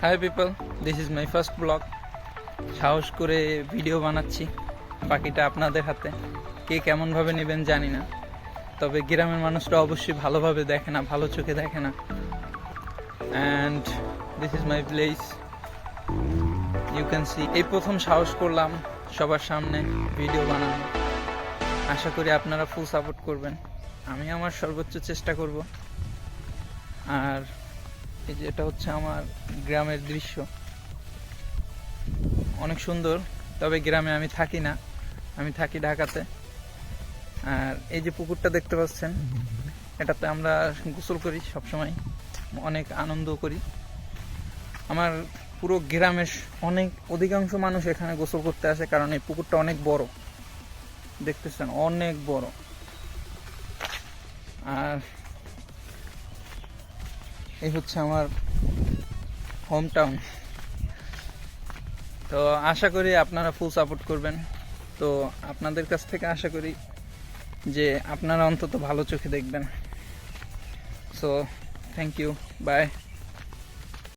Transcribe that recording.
High people, this is my first blog. সাহস করে video বানাচ্ছি, বাকিটা আপনাদের হাতে। কে কেমনভাবে নেবেন জানি না, তবে গ্রামের মানুষরা অবশ্যই ভালোভাবে দেখে না, ভালো চোখে দেখে না। And this is my place, you can see. এই প্রথম সাহস করলাম সবার সামনে ভিডিও বানানো। আশা করি আপনারা ফুল সাপোর্ট করবেন। আমি আমার সর্বোচ্চ চেষ্টা করব। আর এই যে এটা হচ্ছে আমার গ্রামের দৃশ্য, অনেক সুন্দর। তবে গ্রামে আমি থাকি না, আমি থাকি ঢাকাতে। আর এই যে পুকুরটা দেখতে পাচ্ছেন, এটাতে আমরা গোসল করি সবসময়, অনেক আনন্দ করি। আমার পুরো গ্রামের অধিকাংশ মানুষ এখানে গোসল করতে আসে, কারণ এই পুকুরটা অনেক বড়, দেখতেছেন অনেক বড়। আর এই হচ্ছে আমার হোম টাউন। তো আশা করি আপনারা ফুল সাপোর্ট করবেন। তো আপনাদের কাছ থেকে আশা করি যে আপনারা অন্তত ভালো চোখে দেখবেন। So thank you, by.